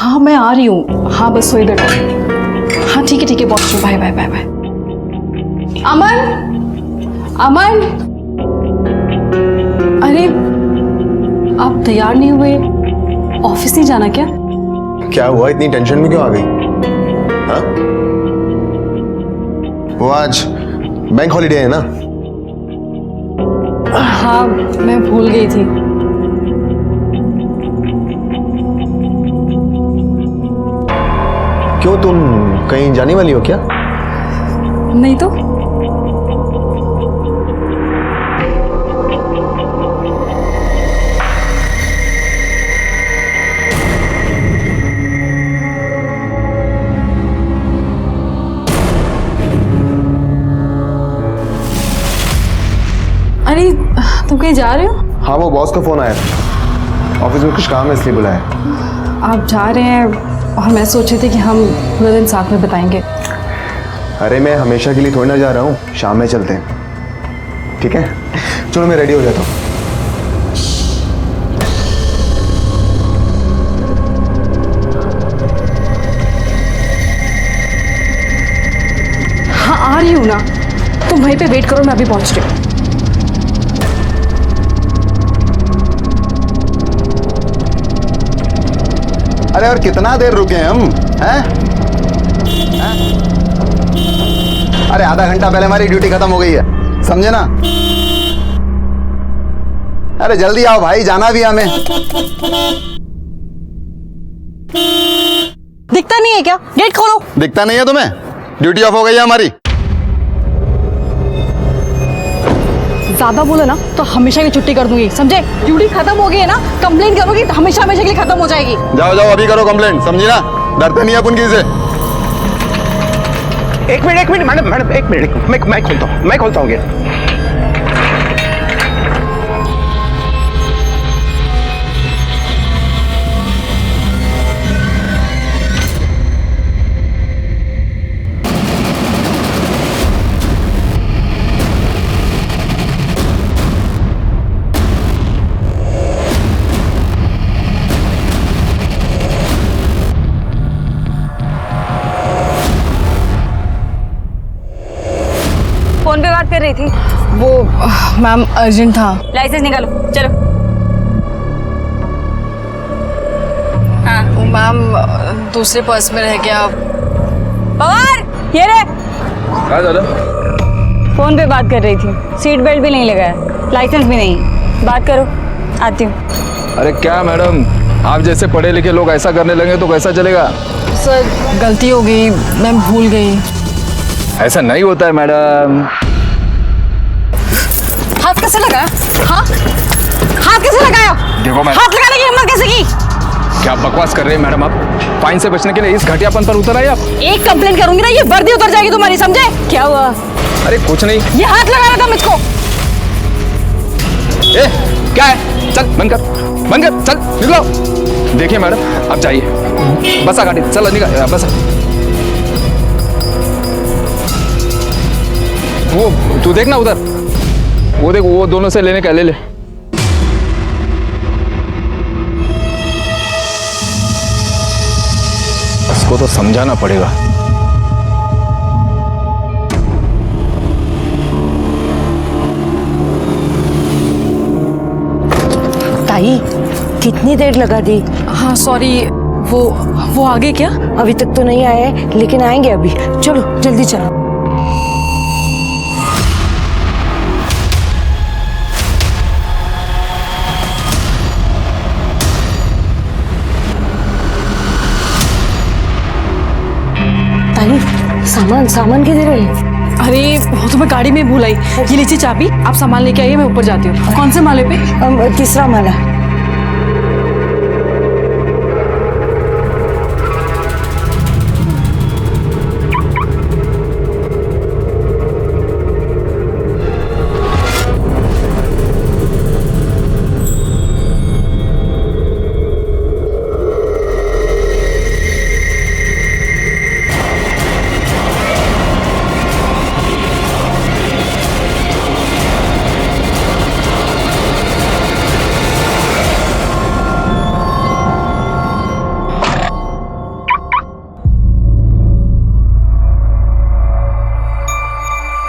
हाँ मैं आ रही हूँ, हाँ बस थोड़ी देर। हाँ ठीक है पहुँच रही हूँ, बाय बाय बाय बाय। अमन अमन, अरे आप तैयार नहीं हुए, ऑफिस नहीं जाना क्या? क्या हुआ, इतनी टेंशन में क्यों आ गई? हाँ? वो आज बैंक हॉलिडे है ना? हाँ मैं भूल गई थी। क्यों, तुम कहीं जाने वाली हो क्या? नहीं तो। अरे तुम कहीं जा रहे हो? हाँ, वो बॉस का फोन आया था, ऑफिस में कुछ काम है इसलिए बुलाया। आप जा रहे हैं और मैं सोच रही थी कि हम पूरा दिन साथ में बिताएंगे। अरे मैं हमेशा के लिए थोड़ी ना जा रहा हूँ, शाम में चलते हैं, ठीक है? चलो मैं रेडी हो जाता हूँ। हाँ आ रही हूँ ना, तुम वहीं पे वेट करो, मैं अभी पहुंच रही हूँ। अरे और कितना देर रुके हम, हैं? अरे आधा घंटा पहले हमारी ड्यूटी खत्म हो गई है, समझे ना? अरे जल्दी आओ भाई, जाना भी हमें। दिखता नहीं है क्या? गेट खोलो। दिखता नहीं है तुम्हें? ड्यूटी ऑफ हो गई है हमारी। ज्यादा बोले ना तो हमेशा की छुट्टी कर दूंगी, समझे? ड्यूटी खत्म हो गई है ना, कंप्लेंट करोगी तो हमेशा हमेशा के लिए खत्म हो जाएगी। जाओ जाओ अभी करो कंप्लेंट, समझी ना? डरते नहीं अपन किसी से। एक मिनट मैडम एक मिनट, मैं खोलता हूँ गेट। फोन पे बात कर रही थी। वो मैम अर्जेंट था। लाइसेंस निकालो, चलो। हाँ वो मैम दूसरे पर्स में रह गया। पवार, ये रे। हाँ दादा। फोन पे बात कर रही थी, सीट बेल्ट भी नहीं लगाया, लाइसेंस भी नहीं। बात करो, आती हूँ। अरे क्या मैडम, आप जैसे पढ़े लिखे लोग ऐसा करने लगे तो कैसा चलेगा? सर गलती हो गई, मैं भूल गई। ऐसा नहीं होता है मैडम। हाथ कैसे लगाया? हाँ हाथ कैसे लगाया? देखो मैडम, हाथ लगाने की हिम्मत कैसे की? क्या बकवास कर रहे हैं मैडम आप? फाइन से बचने के लिए इस घटियापन पर उतर आए आप? एक कंप्लेंट करूंगी ना, ये वर्दी उतर जाएगी तुम्हारी, समझे? क्या हुआ? अरे कुछ नहीं। ये हाथ लगा रहा था मुझको। ए, क्या है? चल बंद कर, चल निकलो। देखिए मैडम, आप जाइए, बसा गाड़ी, चल निकल, बसा। वो तू देखना उधर, वो देख, वो दोनों से लेने का ले ले। इसको तो समझाना पड़ेगा। ताई, कितनी देर लगा दी? हाँ सॉरी, वो आगे क्या? अभी तक तो नहीं आए हैं, लेकिन आएंगे अभी। चलो जल्दी चलो। ताई, सामान किधर है? अरे वो तो मैं गाड़ी में भूल आई। ये लीजिए चाबी, आप सामान लेके आइए, मैं ऊपर जाती हूँ। कौन से माले पे? तीसरा माला।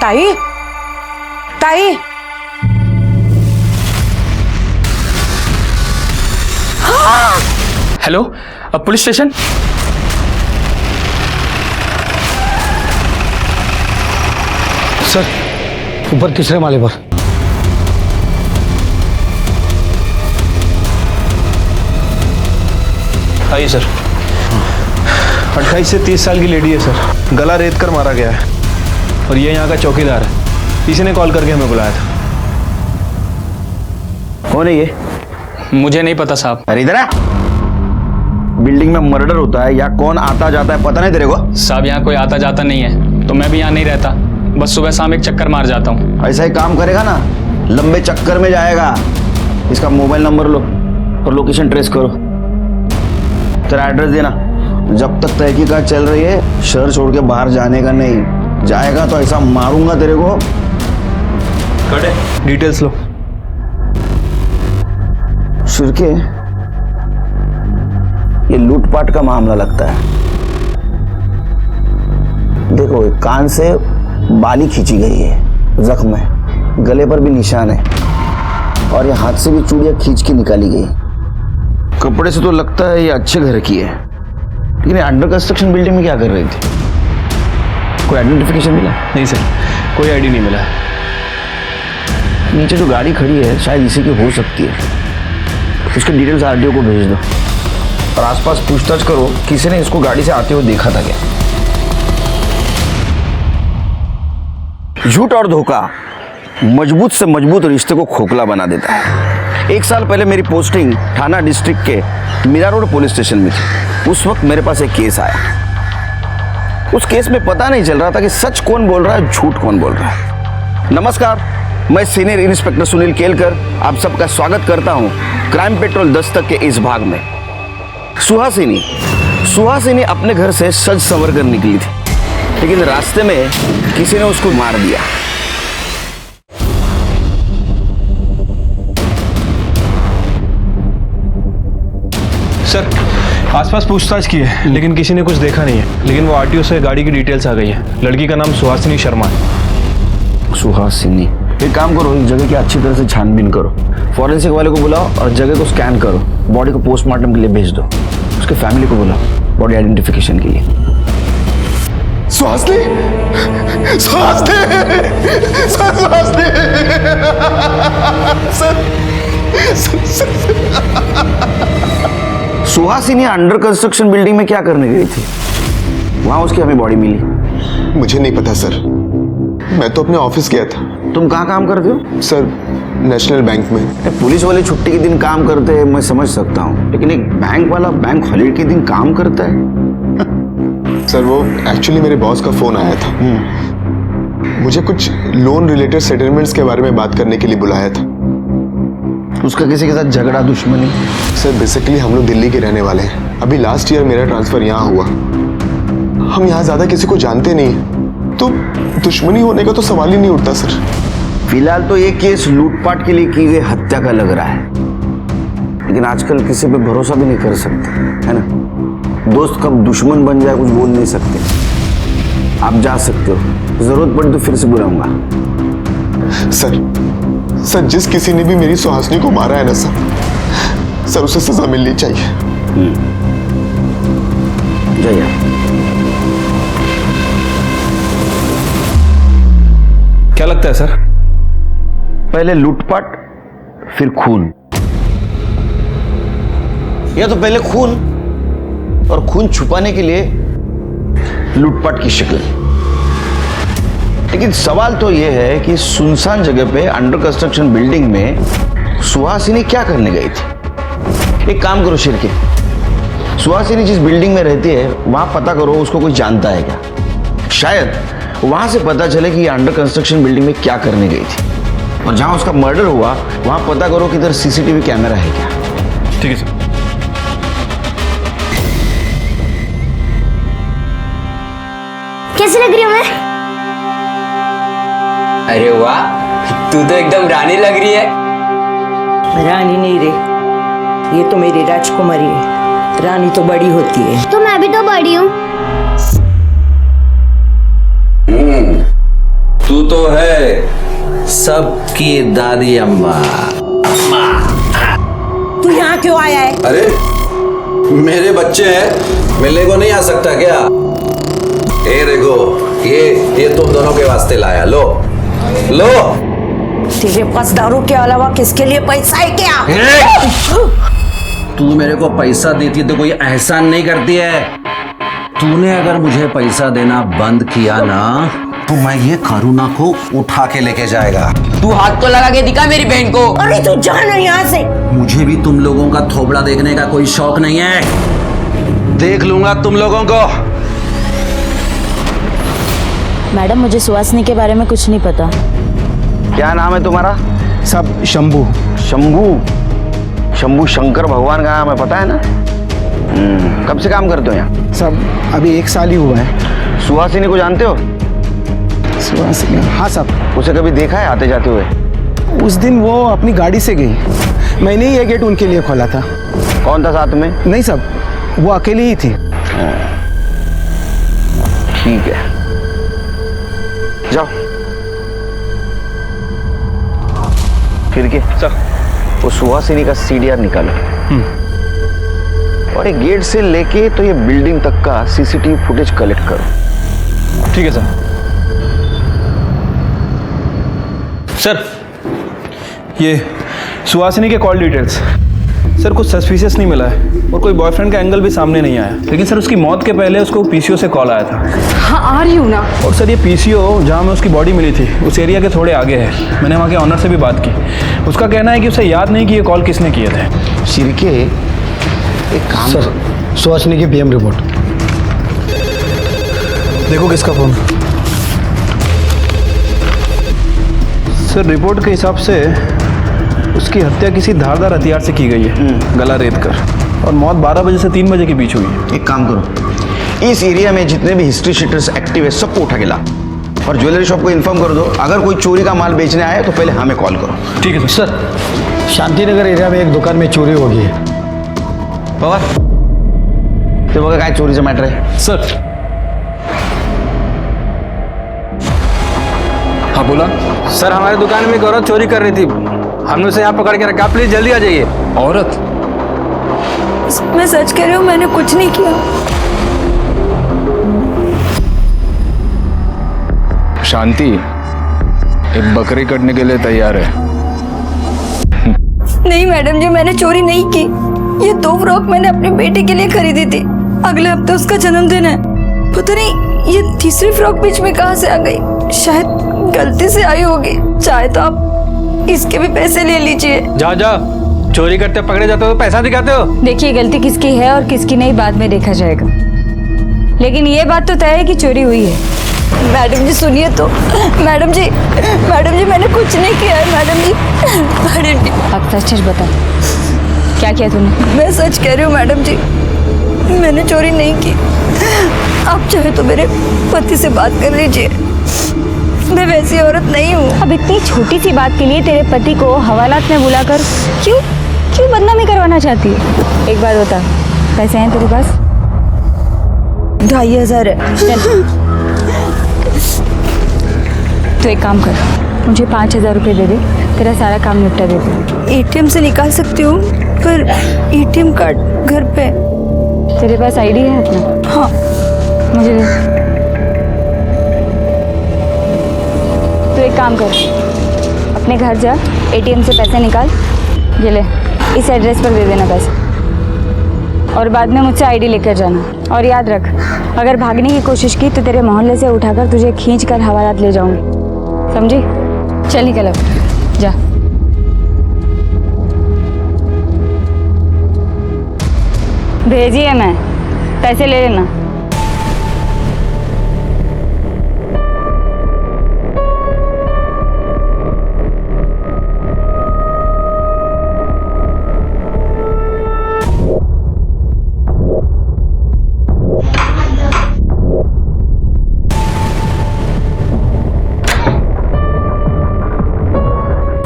ताई ताई हेलो, पुलिस स्टेशन। सर, ऊपर तीसरे माले पर। आइए सर। 28 से 30 साल की लेडी है सर, गला रेत कर मारा गया है और ये यहाँ का चौकीदार है। किसी ने कॉल करके हमें बुलाया था। कौन है ये? मुझे नहीं पता साहब। अरे इधर आ। बिल्डिंग में मर्डर होता है या कौन आता जाता है पता नहीं तेरे को? साहब यहाँ कोई आता जाता नहीं है, तो मैं भी यहाँ नहीं रहता, बस सुबह शाम एक चक्कर मार जाता हूँ। ऐसा ही काम करेगा ना, लंबे चक्कर में जाएगा। इसका मोबाइल नंबर लो और लोकेशन ट्रेस करो। तेरा एड्रेस देना। जब तक तहकीकात चल रही है शहर छोड़ के बाहर जाने का नहीं। जाएगा तो ऐसा मारूंगा तेरे को। डिटेल्स लो। शिरके, ये लूटपाट का मामला लगता है। देखो, एक कान से बाली खींची गई है, जख्म है, गले पर भी निशान है और ये हाथ से भी चूड़ियां खींच के निकाली गई। कपड़े से तो लगता है ये अच्छे घर की है, लेकिन अंडर कंस्ट्रक्शन बिल्डिंग में क्या कर रही थी? कोई आइडेंटिफिकेशन मिला? नहीं सर, कोई आईडी नहीं मिला। नीचे जो गाड़ी खड़ी है शायद इसी की हो सकती है। उसके डिटेल्स आरटीओ को भेज दो और आसपास पूछताछ करो, किसी ने इसको गाड़ी से आते हुए देखा था क्या? झूठ और धोखा मजबूत से मजबूत रिश्ते को खोखला बना देता है। 1 साल पहले मेरी पोस्टिंग थाना डिस्ट्रिक्ट के मीरा रोड पुलिस स्टेशन में थी। उस वक्त मेरे पास एक केस आया। उस केस में पता नहीं चल रहा था कि सच कौन बोल रहा है, झूठ कौन बोल रहा है। नमस्कार, मैं सीनियर इंस्पेक्टर सुनील केलकर आप सबका स्वागत करता हूं क्राइम पेट्रोल दस्तक के इस भाग में। सुहासिनी अपने घर से सज संवर कर निकली थी, लेकिन रास्ते में किसी ने उसको मार दिया। सर, आसपास पूछताछ की है लेकिन किसी ने कुछ देखा नहीं है, लेकिन वो आरटीओ से गाड़ी की डिटेल्स आ गई है। लड़की का नाम सुहासिनी शर्मा है। सुहासिनी, एक काम करो, इस जगह की अच्छी तरह से छानबीन करो, फॉरेंसिक वाले को बुलाओ और जगह को स्कैन करो, बॉडी को पोस्टमार्टम के लिए भेज दो, उसके फैमिली को बुलाओ बॉडी आइडेंटिफिकेशन के लिए। Suhasini, Suhasini under construction building में क्या करने गई थी? वहां उसकी हमें बॉडी मिली। मुझे नहीं पता सर, मैं तो अपने ऑफिस गया था। तुम कहाँ काम करते हो? सर, नेशनल बैंक में। पुलिस वाले छुट्टी के दिन काम करते हैं मैं समझ सकता हूँ, लेकिन एक बैंक वाला बैंक हॉलीडे के दिन काम करता है? सर, वो एक्चुअली मेरे बॉस का फोन आया था। मुझे कुछ लोन रिलेटेड सेटलमेंट्स के बारे में बात करने के लिए बुलाया था। उसका किसी के साथ झगड़ा दुश्मनी? सर, बेसिकली हम लोग दिल्ली के रहने वाले हैं। अभी लास्ट ईयर मेरा ट्रांसफर यहाँ हुआ। हम यहाँ ज्यादा किसी को जानते नहीं, तो दुश्मनी होने का तो सवाल ही नहीं उठता सर। फिलहाल तो ये केस लूटपाट के लिए की गई हत्या का लग रहा है, लेकिन आजकल किसी पे भरोसा भी नहीं कर सकते, है ना? दोस्त कब दुश्मन बन जाए कुछ बोल नहीं सकते। आप जा सकते हो, जरूरत पड़ी तो फिर से बुलाऊंगा। सर, जिस किसी ने भी मेरी सुहासिनी को मारा है ना सर, उसे सजा मिलनी चाहिए। जया, क्या लगता है सर? पहले लूटपाट फिर खून, या तो पहले खून और खून छुपाने के लिए लूटपाट की शक्ल। लेकिन सवाल तो यह है कि सुनसान जगह पे अंडर कंस्ट्रक्शन बिल्डिंग में सुहासिनी क्या करने गई थी? एक काम करो शिरके, सुहासिनी जिस बिल्डिंग में रहती है वहां पता करो उसको कोई जानता है क्या। शायद वहां से पता चले कि ये अंडर कंस्ट्रक्शन बिल्डिंग में क्या करने गई थी, और जहां उसका मर्डर हुआ वहां पता करो कि इधर सीसीटीवी कैमरा है क्या। ठीक है सर। कैसी लग रही हूँ मैं? अरे वाह, तू तो एकदम रानी लग रही है। रानी नहीं रे, ये तो मेरी राजकुमारी है। रानी तो बड़ी होती है। तो मैं भी तो बड़ी हूँ। तू तो है सबकी दादी अम्मा। तू यहाँ क्यों आया है? अरे मेरे बच्चे हैं, मिलने को नहीं आ सकता क्या? ए देखो, ये तुम दोनों के वास्ते लाया, लो लो। तेरे पास दारू के अलावा किसके लिए पैसा है क्या? तू मेरे को पैसा देती है तो कोई एहसान नहीं करती है। तूने अगर मुझे पैसा देना बंद किया ना तो मैं ये करुणा को उठा के लेके जाएगा। तू हाथ तो लगा के दिखा मेरी बहन को। अरे तू जा ना यहाँ से। मुझे भी तुम लोगों का थोबड़ा देखने का कोई शौक नहीं है। देख लूंगा तुम लोगों को। मैडम, मुझे सुहासिनी के बारे में कुछ नहीं पता। क्या नाम है तुम्हारा? सब शंभू। शंभू? शंभू शंकर भगवान का नाम है, पता है ना? कब से काम करते हो यहाँ? सब अभी 1 साल ही हुआ है। सुहासिनी को जानते हो? सुहासिनी? हाँ सब। उसे कभी देखा है आते जाते हुए? उस दिन वो अपनी गाड़ी से गई, मैंने ही ये गेट उनके लिए खोला था। कौन था साथ में? नहीं सब, वो अकेली ही थी। ठीक है, जाओ। फिर के सर वो सुहासिनी का सीडीआर निकालो और एक गेट से लेके तो ये बिल्डिंग तक का सीसीटीवी फुटेज कलेक्ट करो। ठीक है सर। सर ये सुहासिनी के कॉल डिटेल्स सर कुछ सस्पिशियस नहीं मिला है और कोई बॉयफ्रेंड का एंगल भी सामने नहीं आया, लेकिन सर उसकी मौत के पहले उसको पीसीओ से कॉल आया था। हाँ आ रही हूँ ना। और सर ये पीसीओ जहाँ में उसकी बॉडी मिली थी उस एरिया के थोड़े आगे है। मैंने वहाँ के ऑनर से भी बात की, उसका कहना है कि उसे याद नहीं कि ये कॉल किसने किए थे। सिरके एक काम सर, सुहासिनी की पीएम रिपोर्ट देखो किसका फोन। सर रिपोर्ट के हिसाब से उसकी हत्या किसी धारदार हथियार से की गई है, गला रेत कर, और मौत 12 बजे से 3 बजे के बीच हुई है। एक काम करो, इस एरिया में जितने भी हिस्ट्री शीटर्स एक्टिव है सबको उठा के ला और ज्वेलरी शॉप को इन्फॉर्म कर दो। अगर कोई चोरी का माल बेचने आए तो पहले हमें कॉल करो। ठीक है सर। सर, शांतिनगर एरिया में एक दुकान में चोरी हो गई है। पवार ते बघा काय चोरीचं मॅटर आहे। सर हाँ बोला। सर हमारी दुकान में एक औरत चोरी कर रही थी, हमने उसे यहाँ पकड़ के रखा, प्लीज जल्दी आ जाइए। औरत? मैं सच कह रही हूँ, मैंने कुछ नहीं किया। शांति एक बकरी कटने के लिए तैयार है। नहीं मैडम जी, मैंने चोरी नहीं की। ये 2 फ्रॉक मैंने अपने बेटे के लिए खरीदी थी, अगले हफ्ते उसका जन्मदिन है। पता नहीं ये तीसरी फ्रॉक बीच में कहाँ से आ गई, शायद गलती से आई होगी। चाहे तो आप इसके भी पैसे ले लीजिए। जाओ जाओ, चोरी करते पकड़े जाते हो तो पैसा दिखाते हो। देखिए, गलती किसकी है और किसकी नहीं बाद में देखा जाएगा, लेकिन ये बात तो तय है कि चोरी हुई है। मैडम जी सुनिए तो। मैडम जी मैंने कुछ नहीं किया है। मैडम जी आप सच सच बता, क्या किया तूने? मैं सच कह रही हूँ मैडम जी, मैंने चोरी नहीं की। आप चाहे तो मेरे पति से बात कर लीजिए, मैं वैसी औरत नहीं हूँ। अब इतनी छोटी सी बात के लिए तेरे पति को हवालात में बुलाकर क्यों बदनामी करवाना चाहती है? एक बात बता, पैसे हैं तेरे पास? 2500 है। चल तो एक काम कर, मुझे 5000 रुपये दे दे, तेरा सारा काम निपटा दे दे। ATM से निकाल सकती हूँ, पर ATM कार्ड घर पे। तेरे पास आईडी है अपना? हाँ। मुझे दे। तो एक काम कर, अपने घर जा, ATM से पैसे निकाल, ये ले, इस एड्रेस पर दे देना पैसे, और बाद में मुझसे आईडी लेकर जाना। और याद रख, अगर भागने की कोशिश की तो तेरे मोहल्ले से उठाकर तुझे खींच कर हवालात ले जाऊंगी, समझी? चल निकल अब, जा। भेजिए, मैं पैसे ले लेना।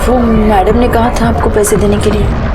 वो मैडम ने कहा था आपको पैसे देने के लिए।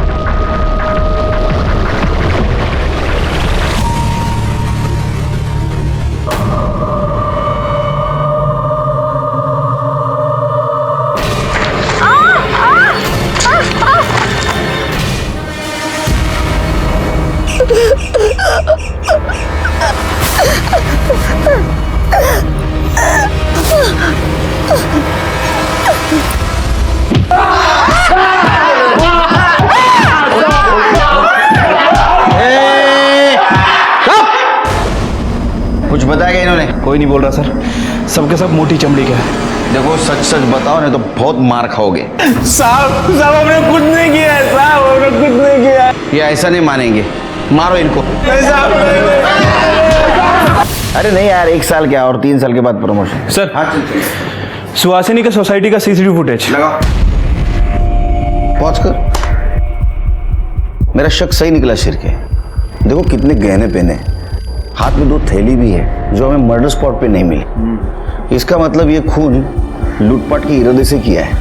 कुछ बताया इन्होंने? कोई नहीं बोल रहा सर, सबके सब मोटी चमड़ी के हैं। देखो सच सच बताओ नहीं तो बहुत मार खाओगे। साहब हमने कुछ नहीं किया है साहब, हमने कुछ नहीं किया है। ये ऐसा नहीं मानेंगे, मारो इनको। अरे नहीं यार, 1 साल क्या और 3 साल के बाद प्रमोशन। सर हाँ सुहासिनी के सोसाइटी का सीसीटीवी फुटेज लगाओ, पहुंच कर। मेरा शक सही निकला सिर के। देखो कितने गहने पहने, हाथ में 2 थैली भी है जो हमें मर्डर स्पॉट पे नहीं मिली। इसका मतलब ये खून लूटपाट के इरादे से किया है।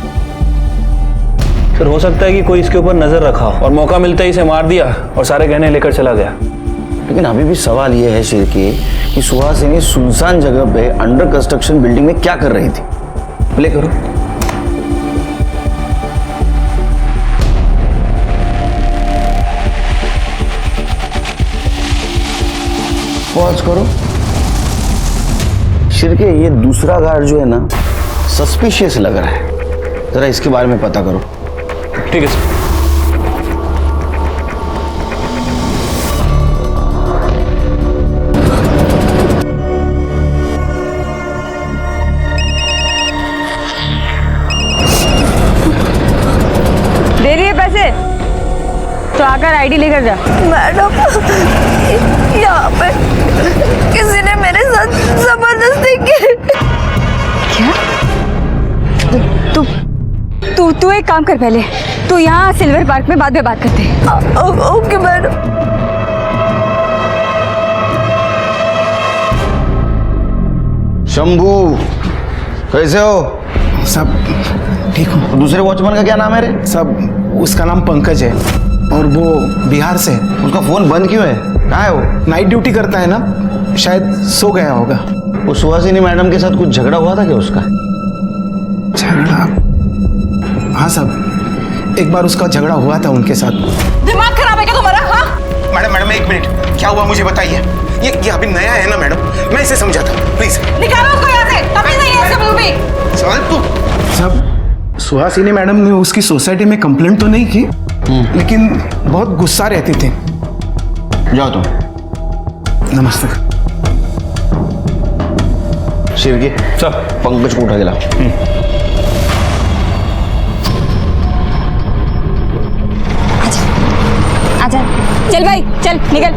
सर हो सकता है कि कोई इसके ऊपर नजर रखा और मौका मिलता ही इसे मार दिया और सारे गहने लेकर चला गया। लेकिन अभी भी सवाल ये है सिर के कि सुहासिनी सुनसान जगह पे अंडर कंस्ट्रक्शन बिल्डिंग में क्या कर रही थी। प्ले करो। पॉज करो। शिरके ये दूसरा गार्ड जो है ना सस्पिशियस लग रहा है, जरा इसके बारे में पता करो। ठीक है सर। दे रही है पैसे तो आकर आईडी लेकर जा। मैडम यहाँ पे किसी ने मेरे साथ जबरदस्ती की। क्या? तू एक काम कर, पहले तू यहाँ सिल्वर पार्क में बाद में बात करते हैं। Okay madam. शंभू कैसे हो? सब ठीक हो? दूसरे वॉचमैन का क्या नाम है रे? सब उसका नाम पंकज है और वो बिहार से है। उसका फोन बंद क्यों है? कहाँ है वो? नाइट ड्यूटी करता है ना, शायद सो गया होगा। वो सुहासिनी मैडम के साथ कुछ झगड़ा हुआ था क्या उसका? झगड़ा? हाँ साहब, एक बार उसका झगड़ा हुआ था उनके साथ। दिमाग खराब है क्या तुम्हारा? हाँ मैडम 1 मिनट, क्या हुआ मुझे बताइए। ये अभी नया है ना मैडम, मैं इसे समझाता हूँ, प्लीज निकालो उसको यहाँ से, तभी नहीं है इसका मुंह भी। साहब सुहासिनी मैडम ने उसकी सोसाइटी में कंप्लेंट तो नहीं की, लेकिन बहुत गुस्सा रहते थे। जाओ तुम। नमस्ते शिव के सर पंकज को उठा के लाओ। आजा, चल भाई चल निकल।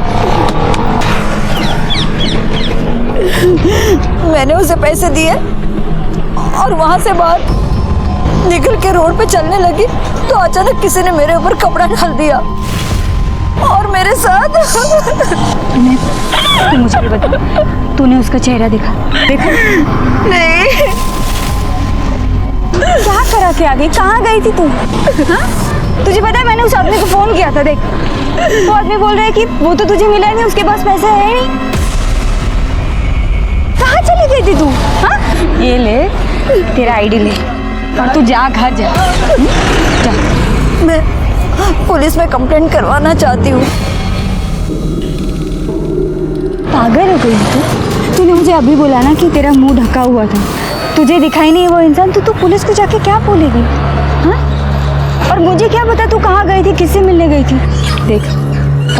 मैंने उसे पैसे दिए और वहां से बाहर निकल के रोड पे चलने लगी तो अचानक किसी ने मेरे ऊपर कपड़ा डाल दिया और मेरे साथ। तू मुझे भी बता, तूने उसका चेहरा देखा? नहीं। क्या करा के आ गई? कहाँ गई थी तू? हाँ? तुझे पता है मैंने उस आदमी को फोन किया था, देख वो आदमी बोल रहा है कि वो तो तुझे मिला नहीं, उसके पास पैसे है नहीं। कहाँ चली गई थी तू? हाँ? ये ले तेरा आईडी ले और तू जा घर जा। जा। मैं पुलिस में कंप्लेंट करवाना चाहती हूँ। पागल हो गई तू? तूने मुझे अभी बोला ना कि तेरा मुंह ढका हुआ था, तुझे दिखाई नहीं वो इंसान, तो तू पुलिस को जाके क्या बोलेगी? हाँ? और मुझे क्या पता तू कहाँ गई थी, किससे मिलने गई थी? देख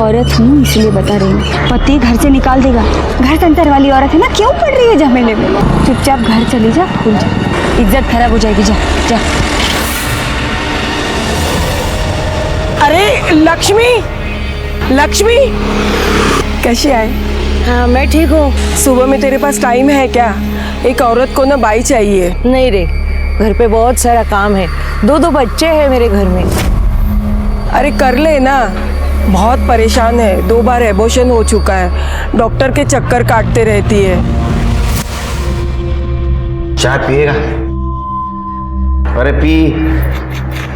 औरत हूँ इसलिए बता रही हूँ, पति घर से निकाल देगा। घर संतर वाली औरत है ना, क्यों पड़ रही है झमेले में? चुपचाप घर चली जा, भूल जा, इज्जत खराब हो जाएगी। जा जा। अरे लक्ष्मी, लक्ष्मी कैसी है? हाँ मैं ठीक हूँ। सुबह में तेरे पास टाइम है क्या? एक औरत को ना बाई चाहिए। नहीं रे, घर पे बहुत सारा काम है, 2 बच्चे हैं मेरे घर में। अरे कर ले ना, बहुत परेशान है, 2 बार एबॉर्शन हो चुका है, डॉक्टर के चक्कर काटते रहती है। चाय पिएगा? अरे पी।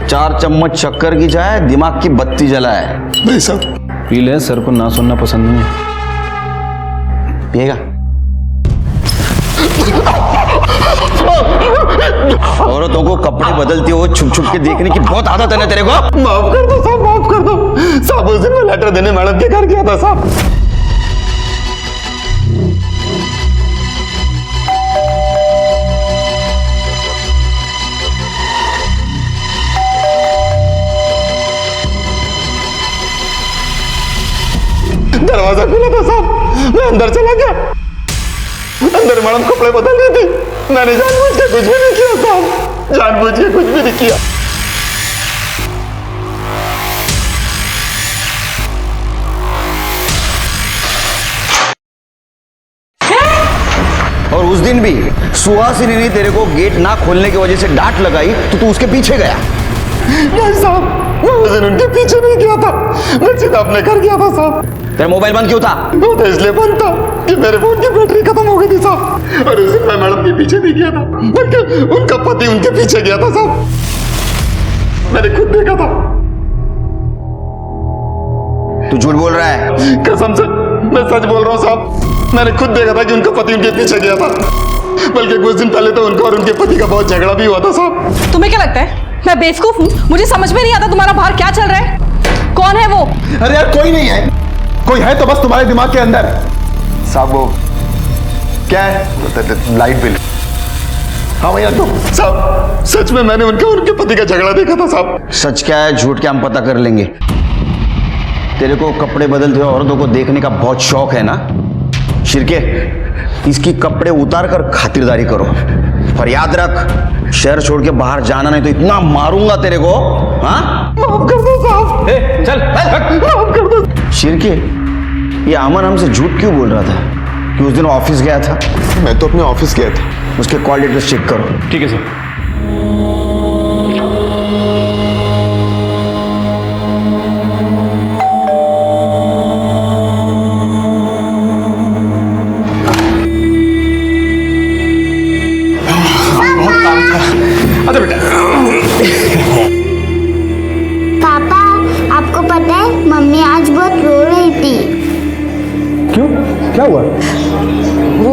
4 चम्मच शक्कर की चाय दिमाग की बत्ती जलाए। भाई साहब पी ले, सर को ना सुनना पसंद नहीं है। पिएगा? औरतों को कपड़े बदलते हो छुप छुप के देखने की बहुत आदत है ना तेरे को। माफ कर दो साहब, माफ कर दो साहब। उस दिन मैं लेटर देने मैडम के घर गया था साहब। दरवाजा खुला था साहब, मैं अंदर चला गया। अंदर मैडम कपड़े बदल रही थी। मैंने जानबूझ के कुछ भी नहीं किया साहब, जानबूझ के कुछ भी नहीं किया। और उस दिन भी सुहासिनी ने तेरे को गेट ना खोलने की वजह से डांट लगाई तो तू उसके पीछे गया। नहीं साहब, मैं उस दिन उनके पीछे नहीं गया था, मैं सीधा अपने घर गया था साहब। तेरा मोबाइल बंद क्यों था? वो तो इसलिए बंद था कि मेरे फोन की बैटरी खत्म हो गई थी साहब। और उस दिन मैं मैडम के पीछे नहीं गया था, बल्कि उनका पति उनके पीछे गया था साहब। मैंने खुद देखा था। तू झूठ बोल रहा है? कसम से मैं सच बोल रहा हूँ साहब। मैंने खुद देखा था कि उनका पति उनके पीछे गया था, बल्कि कुछ दिन पहले तो उनका और उनके पति का बहुत झगड़ा भी हुआ था साहब। तुम्हें क्या लगता है मैं बेवकूफ हूँ? मुझे समझ में नहीं आता तुम्हारा बाहर क्या चल रहा है। कौन है वो? अरे यार कोई नहीं है, कोई है तो बस तुम्हारे दिमाग के अंदर। साहब वो क्या है? Light bill. हाँ भैया तो साहब सच में मैंने उनका और उनके पति का झगड़ा देखा था साहब। सच क्या है झूठ क्या हम पता कर लेंगे। तेरे को कपड़े बदलते हुए औरतों को देखने का बहुत शौक है ना? शिरके, इसकी कपड़े उतार कर खातिरदारी करो। पर याद रख, शहर छोड़ के बाहर जाना नहीं तो इतना मारूंगा तेरे को। हाँ माफ कर दो साहब। चल माफ कर दो। शिरके, ये अमन हमसे झूठ क्यों बोल रहा था कि उस दिन ऑफिस गया था? मैं तो अपने ऑफिस गया था। उसके कॉल डिटेल्स चेक करो। ठीक है सर। अच्छा बेटा। पापा आपको पता है मम्मी आज बहुत रो रही थी। क्यों, क्या हुआ? वो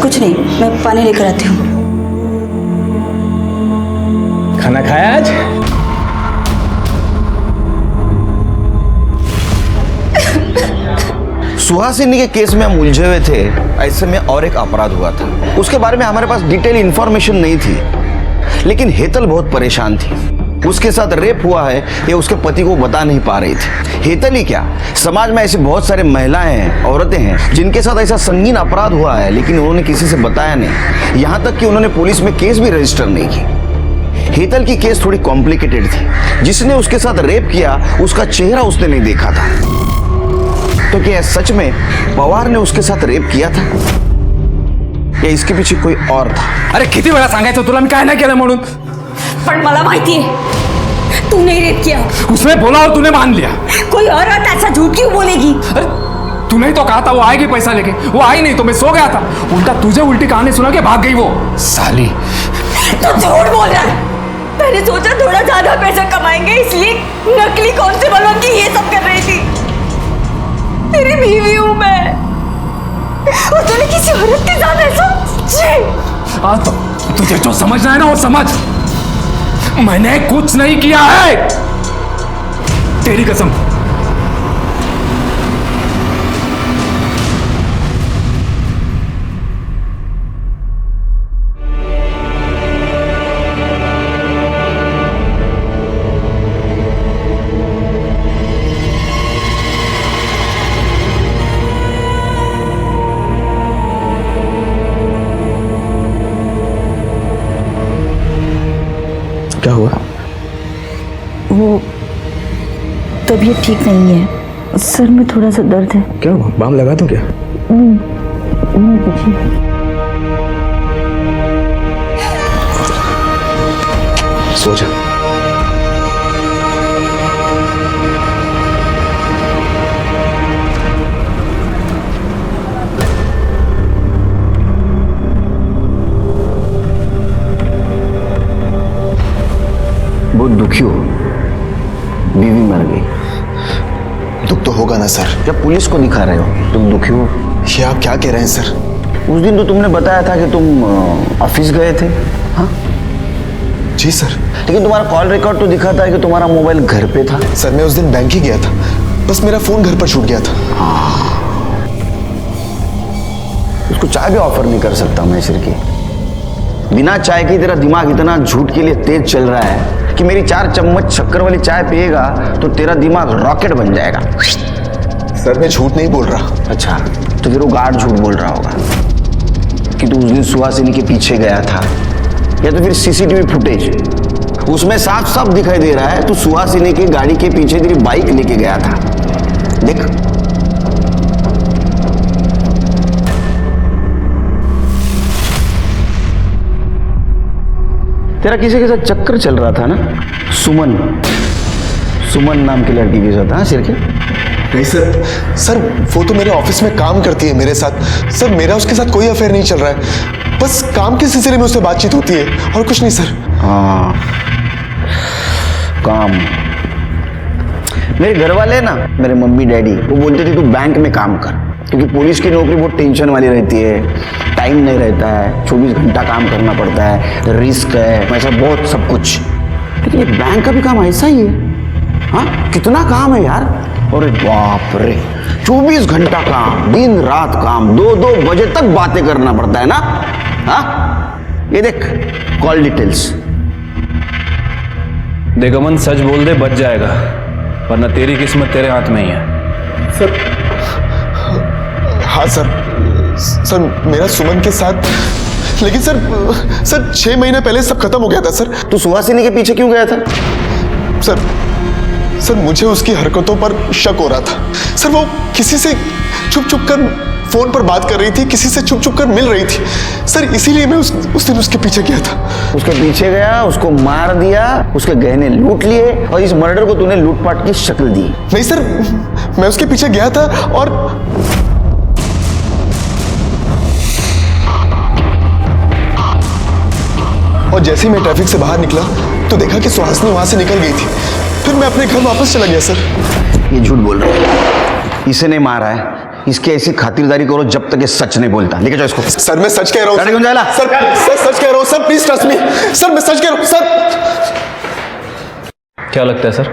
कुछ नहीं, मैं पानी लेकर आती हूँ। खाना खाया आज? सुहासिनी के केस में हम उलझे हुए थे, ऐसे में और एक अपराध हुआ था। उसके बारे में हमारे पास डिटेल इंफॉर्मेशन नहीं थी, लेकिन हेतल बहुत परेशान थी। उसके साथ रेप हुआ है ये उसके पति को बता नहीं पा रही थी। हेतल ही क्या, समाज में ऐसी बहुत सारे महिलाएं हैं, औरतें हैं जिनके साथ ऐसा संगीन अपराध हुआ है, लेकिन उन्होंने किसी से बताया नहीं। यहाँ तक कि उन्होंने पुलिस में केस भी रजिस्टर नहीं की। हेतल की केस थोड़ी कॉम्प्लिकेटेड थी। जिसने उसके साथ रेप किया उसका चेहरा उसने नहीं देखा था। तो क्या सच में पवार ने उसके साथ रेप किया था या इसके पीछे कोई और था? अरे किती वेळा सांगायचं तुला मी काय नाही केलं म्हणून? पण मला माहिती है तूने रेप किया। उसने बोला और तूने मान लिया। कोई और ऐसा झूठ क्यों बोलेगी? अरे तूने ही तो कहा था वो आएगी पैसा लेके, वो आई नहीं तो मैं सो गया था। उल्टा तुझे उल्टी कहानी सुना के भाग गई वो साली। तो झूठ बोल रहा है। मैंने सोचा थोड़ा ज्यादा पैसा कमाएंगे इसलिए नकली कांस्टेबल बन के ये सब कर रही थी। तेरी बीवी हूं मैं और तूने किसी औरत के साथ ऐसा? हाँ तो तुझे जो समझना है ना वो समझ। मैंने कुछ नहीं किया है, तेरी कसम। क्या हुआ? वो तबीयत ठीक नहीं है, सर में थोड़ा सा दर्द है। क्या हुआ? बाम लगा दूं क्या? नहीं कुछ नहीं। सो जा। बहुत दुखी हो, बीवी मर गई। दुख तो होगा ना सर। जब पुलिस को दिखा रहे हो तुम दुखी हो? ये आप क्या कह रहे हैं सर? उस दिन तो तुमने बताया था कि तुम ऑफिस गए थे। हाँ जी सर। लेकिन तुम्हारा कॉल रिकॉर्ड तो दिखा था कि तुम्हारा मोबाइल घर पे था। सर मैं उस दिन बैंक ही गया था, बस मेरा फोन घर पर छूट गया था। उसको चाय भी ऑफर नहीं कर सकता मैं सिरकी। बिना चाय के तेरा दिमाग इतना झूठ के लिए तेज चल रहा है कि मेरी 4 चम्मच शक्कर वाली चाय पिएगा तो तेरा दिमाग रॉकेट बन जाएगा। सर मैं झूठ नहीं बोल रहा। अच्छा, तो फिर वो गार्ड झूठ बोल रहा होगा कि तू उस दिन सुहासिनी के पीछे गया था, या तो फिर सीसीटीवी फुटेज उसमें साफ साफ दिखाई दे रहा है तू सुहासिनी की गाड़ी के पीछे तेरी बाइक लेके गया था। देख, तेरा किसी के साथ चक्कर चल रहा था ना, सुमन नाम की लड़की के साथ। हाँ सिरके? नहीं सर वो तो मेरे ऑफिस में काम करती है मेरे साथ। सर मेरा उसके साथ कोई अफेयर नहीं चल रहा है, बस काम के सिलसिले में उससे बातचीत होती है और कुछ नहीं सर। हाँ, काम। मेरे घर वाले ना, मेरे मम्मी डैडी, वो बोलते थे तू बैंक में काम कर, क्योंकि पुलिस की नौकरी बहुत टेंशन वाली रहती है, टाइम नहीं रहता है, 24 घंटा काम करना पड़ता है, रिस्क है, ऐसा बहुत सब कुछ। लेकिन ये बैंक का भी काम ऐसा ही है। हाँ, कितना काम है यार। अरे बाप रे, 24 घंटा काम, दिन रात काम, 2-2 बजे तक बातें करना पड़ता है ना। हाँ, ये देख कॉल डिटेल्स। देख अमन, सच बोल दे बच जाएगा, वरना तेरी किस्मत तेरे हाथ में ही है। सर हाँ सर मेरा सुमन के साथ, लेकिन सर 6 महीने पहले सब खत्म हो गया था सर। तू सुहासिनी के पीछे क्यों गया था? सर मुझे उसकी हरकतों पर शक हो रहा था। सर वो किसी से छुप कर फोन पर बात कर रही थी, किसी से छुप कर मिल रही थी सर, इसीलिए मैं उस दिन उसके पीछे गया था। उसके पीछे गया, उसको मार दिया, उसके गहने लूट लिए और इस मर्डर को तूने लूटपाट की शक्ल दी। नहीं सर, मैं उसके पीछे गया था और जैसे ही मैं ट्रैफिक से बाहर निकला तो देखा कि सुहासिनी वहां से निकल गई थी। फिर मैं अपने घर वापस चला गया सर। ये झूठ बोल रहा है, इसे नहीं मारा है, इसकी ऐसी खातिरदारी करो जब तक ये सच नहीं बोलता। लेके जाओ इसको। सर मैं सच कह रहा हूँ। सर सच कह रहा हूँ sir, please trust me. Sir मैं सच कह रहा हूँ सर। क्या लगता है सर,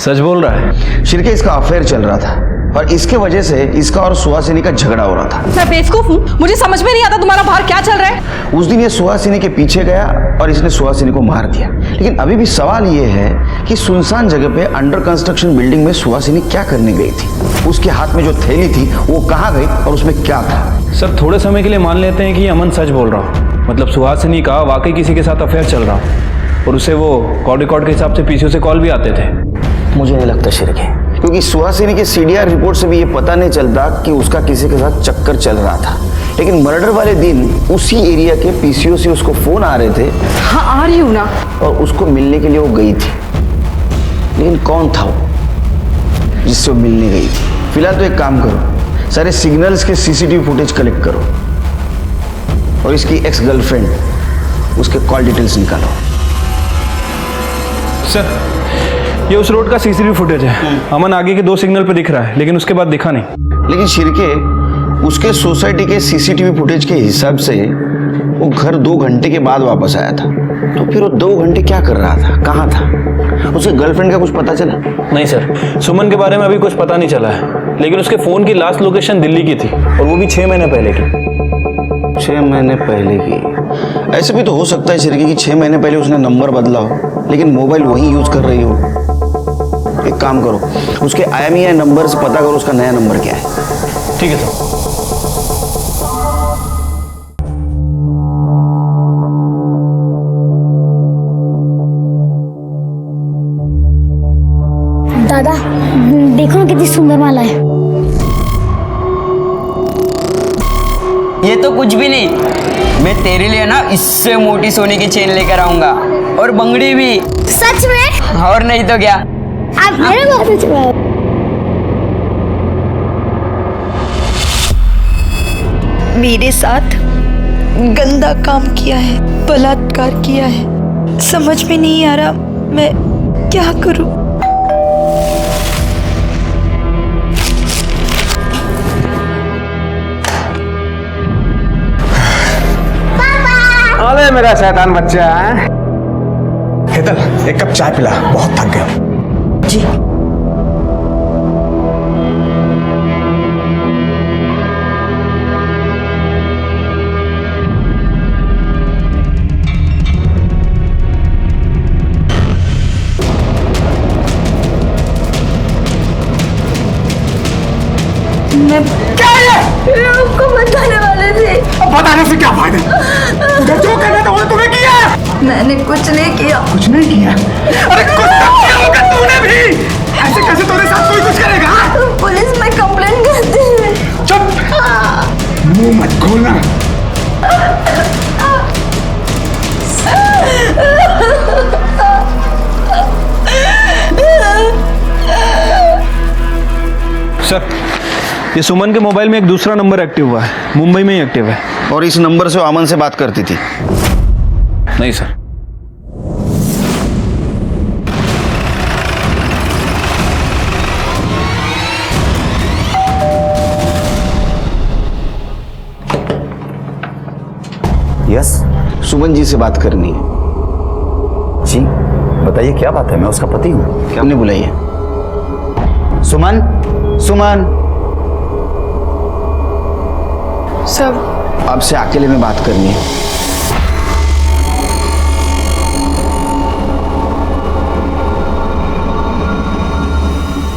सच बोल रहा है? शिरके, इसका अफेयर चल रहा था और इसके वजह से इसका और सुहासिनी का झगड़ा हो रहा था। मैं बेवकूफ हूँ, मुझे समझ में नहीं आता तुम्हारा बाहर क्या चल रहा है। उस दिन ये सुहासिनी के पीछे गया और इसने सुहासिनी को मार दिया। लेकिन अभी भी सवाल ये है कि सुनसान जगह पे अंडर कंस्ट्रक्शन बिल्डिंग में सुहासिनी क्या करने गई थी? उसके हाथ में जो थैली थी वो कहाँ गई और उसमें क्या था? सर थोड़े समय के लिए मान लेते हैं कि अमन सच बोल रहा हूँ, मतलब सुहासिनी का वाकई किसी के साथ अफेयर चल रहा और उसे वो कॉल रिकॉर्ड के हिसाब से पीसीओ से कॉल भी आते थे। मुझे नहीं लगता शिरके, क्योंकि सुहासिनी के सीडीआर रिपोर्ट से भी ये पता नहीं चलता कि उसका किसी के साथ चक्कर चल रहा था। लेकिन मर्डर वाले दिन उसी एरिया के पीसीओ से उसको फोन आ रहे थे। हाँ आ रही हूँ ना। और उसको मिलने के लिए वो गई थी, लेकिन कौन था वो जिससे वो मिलने गई थी? फिलहाल तो एक काम करो, सारे सिग्नल्स के सीसीटीवी फुटेज कलेक्ट करो और इसकी एक्स गर्लफ्रेंड, उसके कॉल डिटेल्स निकालो। सर ये उस रोड का सीसीटीवी फुटेज है। अमन आगे के 2 सिग्नल पे दिख रहा है, लेकिन उसके बाद दिखा नहीं। लेकिन शिरके, उसके सोसाइटी के सीसीटीवी फुटेज के हिसाब से वो घर 2 घंटे के बाद वापस आया था। तो फिर वो 2 घंटे क्या कर रहा था, कहाँ था? उसके गर्लफ्रेंड का कुछ पता चला? नहीं सर, सुमन के बारे में अभी कुछ पता नहीं चला है, लेकिन उसके फोन की लास्ट लोकेशन दिल्ली की थी और वो भी 6 महीने पहले की। 6 महीने पहले की? ऐसे भी तो हो सकता है शिरके कि 6 महीने पहले उसने नंबर बदला हो, लेकिन मोबाइल वही यूज कर रही हो। एक काम करो, उसके IMEI नंबर से पता करो उसका नया नंबर क्या है। ठीक है सर। दादा देखो कितनी सुंदर माला है। ये तो कुछ भी नहीं, मैं तेरे लिए ना इससे मोटी सोने की चेन लेकर आऊंगा और बंगड़ी भी। सच में? और नहीं तो क्या। आप मेरे बहुत अच्छे हो। मेरे साथ गंदा काम किया है, बलात्कार किया है। समझ में नहीं आ रहा मैं क्या करूं। अरे मेरा शैतान बच्चा है। शीतल, एक कप चाय पिला, बहुत थक गया। जी। मैं क्या है? आपको बताने वाले थे। अब बताने से क्या फायदा? तुझे जो करना था वो तूने किया। मैंने कुछ नहीं किया। कुछ नहीं किया? अरे कुछ तो किया होगा तूने भी। ऐसे कैसे तेरे साथ कोई कुछ करेगा? पुलिस में कंप्लेंट करते हैं। चुप, मुंह मत खोलना। सर, ये सुमन के मोबाइल में एक दूसरा नंबर एक्टिव हुआ है, मुंबई में ही एक्टिव है। और इस नंबर से वो अमन से बात करती थी? नहीं सर। यस, सुमन जी से बात करनी है। जी बताइए, क्या बात है? मैं उसका पति हूँ। क्या हमने बुलाइए? सुमन, सुमन। सब आपसे अकेले में बात करनी है।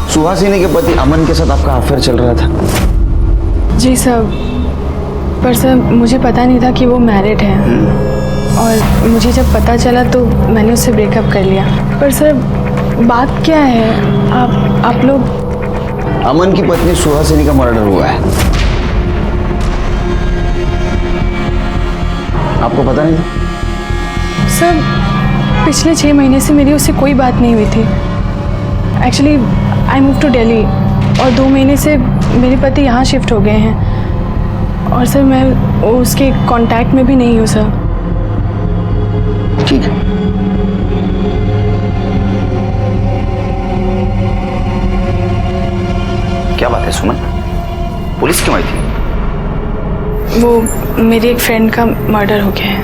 सुहासिनी के पति अमन के साथ आपका अफेयर चल रहा था? जी सर, पर सर मुझे पता नहीं था कि वो मैरिड है, और मुझे जब पता चला तो मैंने उससे ब्रेकअप कर लिया। पर सर बात क्या है? आप लोग? अमन की पत्नी सुहासिनी का मर्डर हुआ है। आपको पता नहीं था? सर पिछले 6 महीने से मेरी उससे कोई बात नहीं हुई थी। Actually I move to Delhi, और 2 महीने से मेरे पति यहाँ शिफ्ट हो गए हैं, और सर मैं उसके कांटेक्ट में भी नहीं हूँ सर। ठीक है। क्या बात है सुमन? पुलिस क्यों आई थी? वो मेरी एक फ्रेंड का मर्डर हो गया है।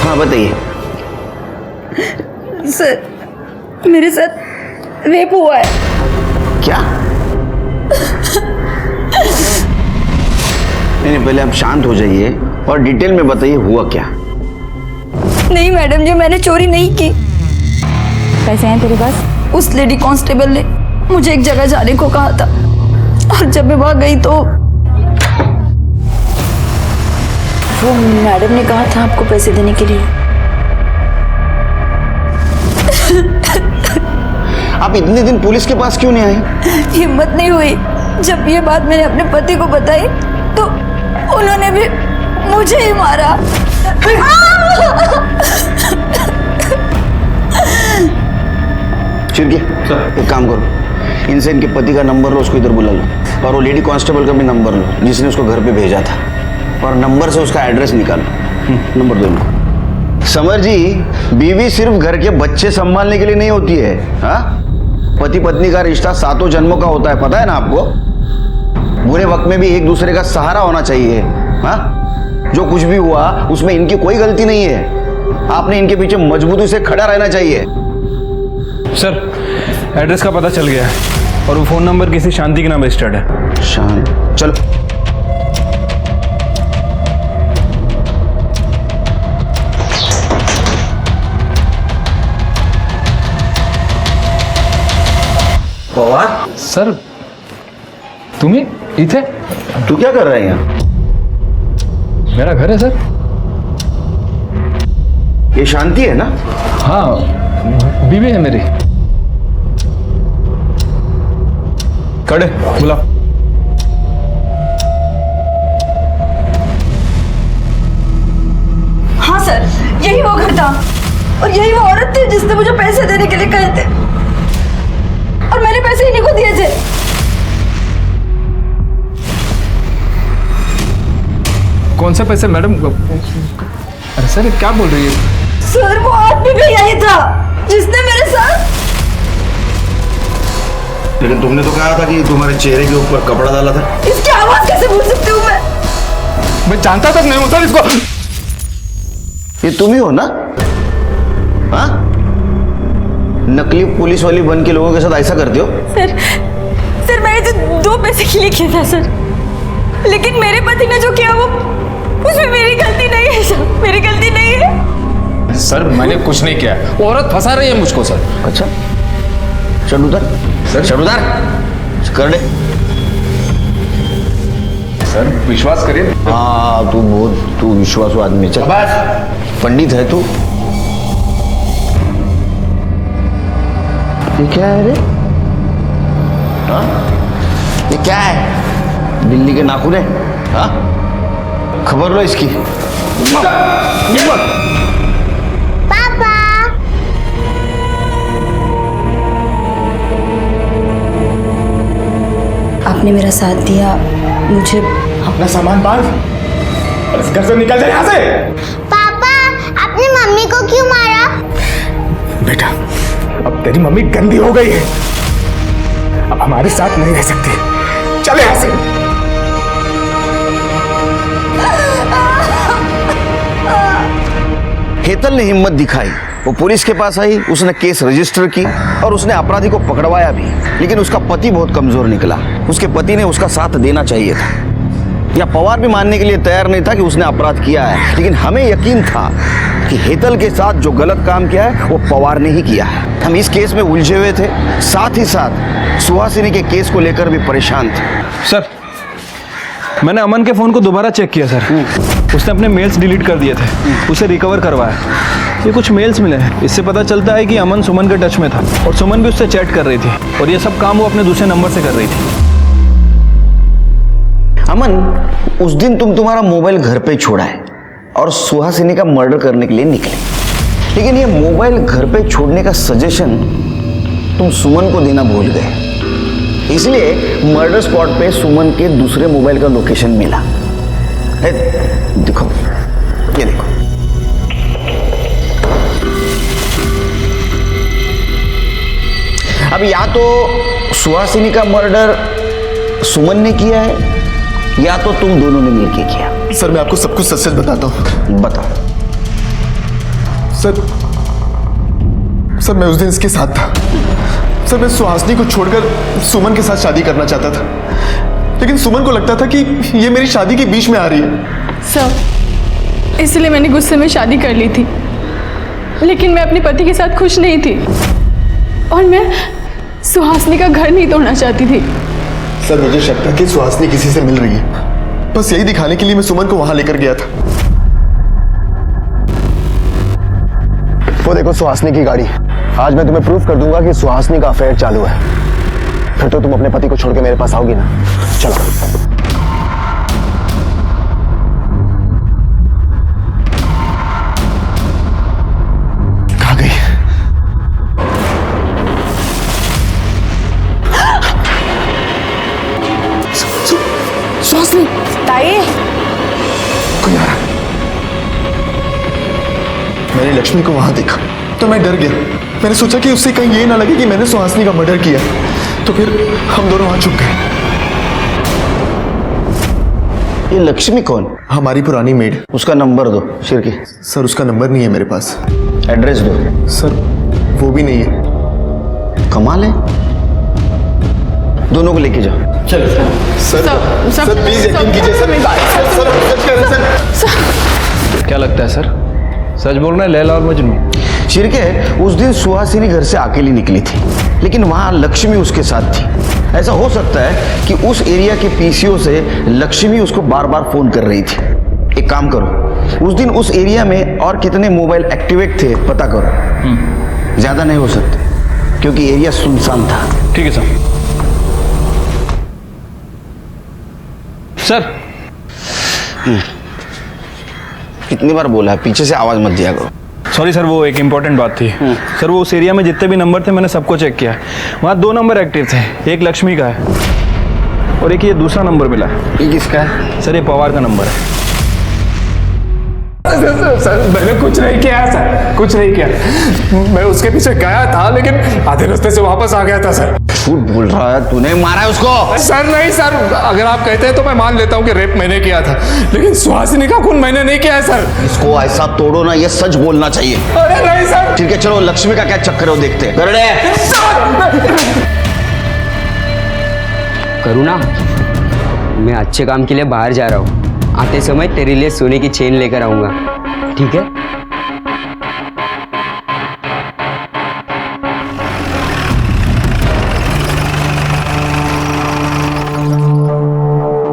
हाँ बताइए। सर मेरे साथ रेप हुआ है। क्या? नहीं, पहले आप शांत हो जाइए और डिटेल में बताइए हुआ क्या। नहीं मैडम जी, मैंने चोरी नहीं की। पैसे हैं तेरे पास? उस लेडी कांस्टेबल ने मुझे एक जगह जाने को कहा था, और जब मैं वहां गई तो वो मैडम ने कहा था आपको पैसे देने के लिए। आप इतने दिन पुलिस के पास क्यों नहीं आई? हिम्मत नहीं हुई। जब ये बात मैंने अपने पति को बताई तो उन्होंने भी मुझे ही मारा। चिरकी, एक काम करो, इनसे इनके पति का नंबर लो, उसको इधर बुला लो, और वो लेडी कांस्टेबल का भी नंबर लो जिसने उसको घर पे भेजा था, और नंबर से उसका एड्रेस निकालो। नंबर दो इनको। समर जी, बीवी सिर्फ घर के बच्चे संभालने के लिए नहीं होती है। हाँ, पति पत्नी का रिश्ता 7 जन्मों का होता है, पता है ना आपको? बुरे वक्त में भी एक दूसरे का सहारा होना चाहिए। हाँ, जो कुछ भी हुआ उसमें इनकी कोई गलती नहीं है। आपने इनके पीछे मजबूती से खड़ा रहना चाहिए। सर, एड्रेस का पता चल गया है, और वो फोन नंबर किसी शांति के नाम रजिस्टर्ड है। शांति? चलो। सर तुम्ही इथे? तू क्या कर रहा है यहाँ? मेरा घर है सर। ये शांति है ना? हाँ, बीवी है मेरी। कड़े बुला। हाँ सर, यही वो घर था, और यही वो औरत थी जिसने मुझे पैसे देने के लिए कहे थे, और मैंने पैसे इन्हीं को दिए थे। कौन से पैसे मैडम? अरे सर क्या बोल रही है? सर वो आदमी भी यही था जिसने मेरे साथ। लेकिन तुमने तो कहा था कि तुम्हारे चेहरे के ऊपर कपड़ा डाला था। इसकी आवाज कैसे भूल सकती हूँ मैं जानता तक नहीं हूँ सर इसको। ये तुम ही हो ना? हाँ, नकली पुलिस वाली बन के लोगों के साथ ऐसा करते हो? सर मैंने तो 2 पैसे के लिए किया था सर, लेकिन मेरे पति ने जो किया वो उसमें मेरी गलती नहीं है सर, मेरी गलती नहीं है। सर मैंने कुछ नहीं किया, वो औरत फंसा रही है मुझको सर। अच्छा, चल उधर सर, चल उधर कर दे सर, विश्वास करिए। हाँ, तू विश्वासू आदमी। चल, पंडित है तू। ये क्या है रे? हाँ, ये क्या है? बिल्ली के नाखून है? हाँ, खबर लो इसकी। पापा, आपने मेरा साथ दिया, मुझे अपना सामान बांध और इस घर से निकल जाए यहाँ से। पापा, आपने मम्मी को क्यों मारा? बेटा, अब तेरी मम्मी गंदी हो गई है, अब हमारे साथ नहीं रह सकती। चले यहाँ से। हेतल ने हिम्मत दिखाई, वो पुलिस के पास आई, उसने केस रजिस्टर की और उसने अपराधी को पकड़वाया भी। लेकिन उसका पति बहुत कमजोर निकला। उसके पति ने उसका साथ देना चाहिए था, या पवार भी मानने के लिए तैयार नहीं था कि उसने अपराध किया है। लेकिन हमें यकीन था कि हेतल के साथ जो गलत काम किया है वो पवार ने ही किया है। हम इस केस में उलझे हुए थे, साथ ही साथ सुहासिनी के केस को लेकर भी परेशान थे। सर, मैंने अमन के फ़ोन को दोबारा चेक किया सर। उसने अपने मेल्स डिलीट कर दिए थे, उसे रिकवर करवाया। ये कुछ मेल्स मिले हैं, इससे पता चलता है कि अमन सुमन के टच में था और सुमन भी उससे चैट कर रही थी, और ये सब काम वो अपने दूसरे नंबर से कर रही थी। अमन, उस दिन तुम्हारा मोबाइल घर पे छोड़ा है और सुहासिनी का मर्डर करने के लिए निकले, लेकिन ये मोबाइल घर पे छोड़ने का सजेशन तुम सुमन को देना भूल गए। इसलिए मर्डर स्पॉट पे सुमन के दूसरे मोबाइल का लोकेशन मिला। देखो, ये देखो। अब या तो सुहासिनी का मर्डर सुमन ने किया है या तो तुम दोनों ने मिलकर किया। सर, मैं आपको सब कुछ सच सच बताता हूँ। बताओ। सर, मैं उस दिन इसके साथ था। सर, मैं सुहासिनी को छोड़कर सुमन के साथ शादी करना चाहता था, लेकिन सुमन को लगता था कि ये मेरी शादी के बीच में आ रही है। सर, इसलिए मैंने गुस्से में शादी कर ली थी, लेकिन मैं अपने पति के साथ खुश नहीं थी और मैं सुहासिनी का घर नहीं तोड़ना चाहती थी। सर, मुझे शक था कि सुहासिनी किसी से मिल रही है। बस यही दिखाने के लिए मैं सुमन को वहां लेकर गया था। वो देखो सुहासिनी की गाड़ी। आज मैं तुम्हें प्रूफ कर दूंगा कि सुहासिनी का अफेयर चालू है। फिर तो तुम अपने पति को छोड़ के मेरे पास आओगी ना। चलो। कहाँ गई? सुहासिनी, ताई, कोई आ रहा। मैंने लक्ष्मी को वहां देखा तो मैं डर गया। मैंने सोचा कि उससे कहीं ये ना लगे कि मैंने सुहासिनी का मर्डर किया, तो फिर हम दोनों वहां छुप गए। ये लक्ष्मी कौन? हमारी पुरानी मेड। उसका नंबर दो, शिरकी। सर, उसका नंबर नहीं है मेरे पास। एड्रेस दो। सर, वो भी नहीं है। कमाल है, दोनों को लेके जाओ। चलो सर, प्लीज यकीन कीजिए सर। क्या लगता है सर, सच बोल रहे हैं लैला और मजनू? शिरके, उस दिन सुहासिनी घर से अकेली निकली थी, लेकिन वहां लक्ष्मी उसके साथ थी। ऐसा हो सकता है कि उस एरिया के पीसीओ से लक्ष्मी उसको बार बार फोन कर रही थी। एक काम करो, उस दिन उस एरिया में और कितने मोबाइल एक्टिवेट थे पता करो। ज्यादा नहीं हो सकते क्योंकि एरिया सुनसान था। ठीक है सर। सर, कितनी बार बोला है पीछे से आवाज मत दिया करो। सॉरी सर, वो एक इम्पॉर्टेंट बात थी। सर, वो उस एरिया में जितने भी नंबर थे मैंने सबको चेक किया। वहाँ 2 नंबर एक्टिव थे, एक लक्ष्मी का है और एक ये दूसरा नंबर मिला। ये किसका है? सर, ये पवार का नंबर है। सर मैंने कुछ नहीं किया सर, कुछ नहीं किया। मैं उसके पीछे गया था लेकिन आधे रास्ते से वापस आ गया था सर। झूठ बोल रहा है, तूने मारा है उसको? सर नहीं सर, अगर आप कहते हैं तो मैं मान लेता हूँ कि रेप मैंने किया था, लेकिन सुहासिनी का खून मैंने नहीं किया है सर। इसको ऐसा तोड़ो ना, ये सच बोलना चाहिए। अरे नहीं सर। ठीक है चलो, लक्ष्मी का क्या चक्कर है वो देखते हैं। करुणा, मैं अच्छे काम के लिए बाहर जा रहा हूँ। आते समय तेरे लिए सोने की चेन लेकर आऊंगा, ठीक है?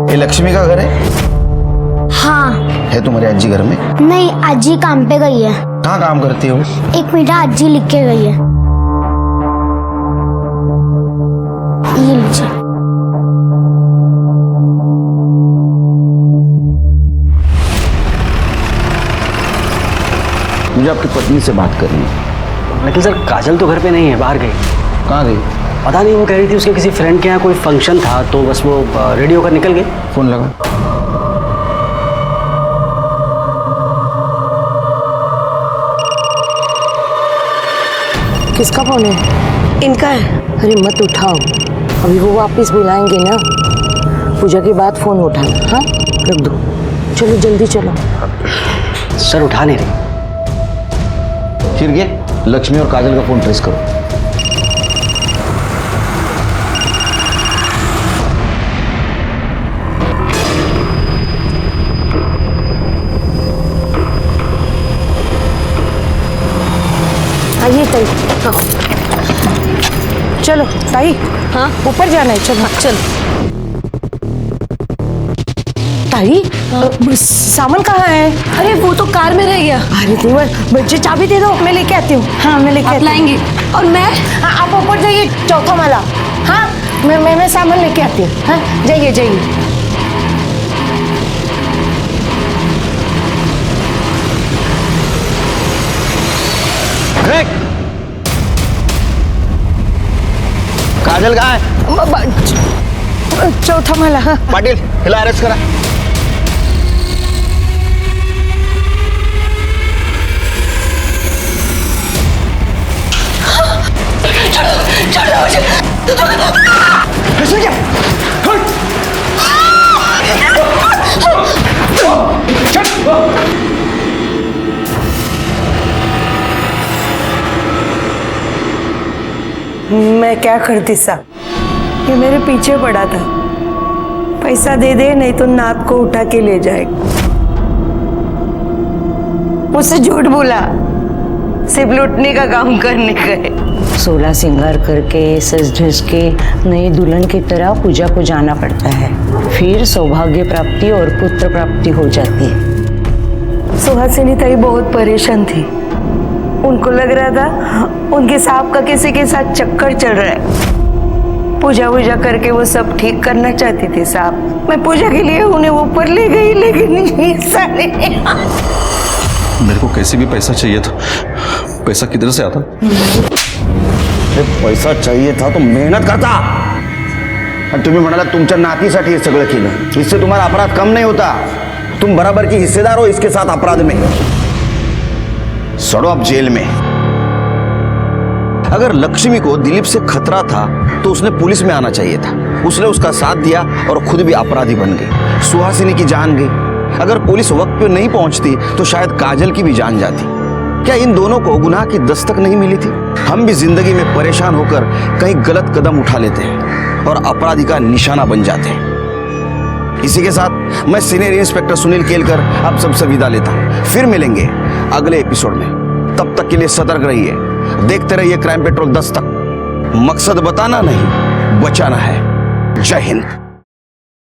ये लक्ष्मी का घर है? हाँ। है तुम्हारी अज्जी घर में? नहीं, अज्जी काम पे गई है। कहाँ काम करती हो? एक मीठा अज्जी लिख के गई है। ये लीजिए। मुझे आपकी पत्नी से बात करनी है। लेकिन सर काजल तो घर पे नहीं है, बाहर गई। कहाँ गई? पता नहीं, वो कह रही थी उसके किसी फ्रेंड के यहाँ कोई फंक्शन था तो बस वो रेडी होकर निकल गई। फोन लगा। किसका फोन है? इनका है। अरे मत उठाओ, अभी वो वापस बुलाएंगे ना। पूजा के बाद फोन उठाना। हाँ रख दो, चलो जल्दी चलो। सर उठा नहीं रही। फिर ये लक्ष्मी और काजल का फोन ट्रेस करो। आइए ताई। हाँ चलो ताई। हाँ ऊपर जाना है, चलो। हाँ, चलो ताई। सामान कहाँ है? अरे वो तो कार में रह गया। अरे देवर, मुझे चाबी दे दो, मैं लेके आती हूँ। हाँ मैं लेके लाएंगी। और मैं? हाँ आप ऊपर जाइए, चौथा माला। हाँ मैं सामान लेके आती हूँ। हाँ जाइए जाइए। काजल कहाँ है? चौथा माला। हाँ पाटिल हिला, अरेस्ट करा। मैं क्या करती साहब, ये मेरे पीछे पड़ा था। पैसा दे दे नहीं तो नाक को उठा के ले जाएगा। मुझसे झूठ बोला, सिर्फ लूटने का काम करने गए। 16 श्रृंगार करके सज धज के नई दुल्हन की तरह पूजा को जाना पड़ता है, फिर सौभाग्य प्राप्ति और पुत्र प्राप्ति हो जाती है। सुहासिनी ताई बहुत परेशान थी। उनको लग रहा था उनके सांप का किसी के साथ चक्कर चल रहा है। पूजा वूजा करके वो सब ठीक करना चाहती थी साहब। मैं पूजा के लिए उन्हें ऊपर ले गई, लेकिन मेरे को कैसे भी पैसा चाहिए था। पैसा किधर से आता? पैसा चाहिए था तो मेहनत करता। आणि तुम्ही म्हणाला तुमच्या नातीसाठी हे सगळं केलं। इससे तुम्हारा अपराध कम नहीं होता। तुम बराबर की हिस्सेदार हो इसके साथ अपराध में। सड़ो अब जेल में। अगर लक्ष्मी को दिलीप से खतरा था तो उसने पुलिस में आना चाहिए था। उसने उसका साथ दिया और खुद भी अपराधी बन गई। सुहासिनी की जान गई। अगर पुलिस वक्त पे नहीं पहुंचती तो शायद काजल की भी जान जाती। क्या इन दोनों को गुनाह की दस्तक नहीं मिली थी? हम भी जिंदगी में परेशान होकर कहीं गलत कदम उठा लेते हैं और अपराधी का निशाना बन जाते हैं। इसी के साथ मैं सीनियर इंस्पेक्टर सुनील केलकर आप सबसे विदा लेता हूं। फिर मिलेंगे अगले एपिसोड में। तब तक के लिए सतर्क रहिए, देखते रहिए क्राइम पेट्रोल 10 तक। मकसद बताना नहीं, बचाना है। जय हिंद।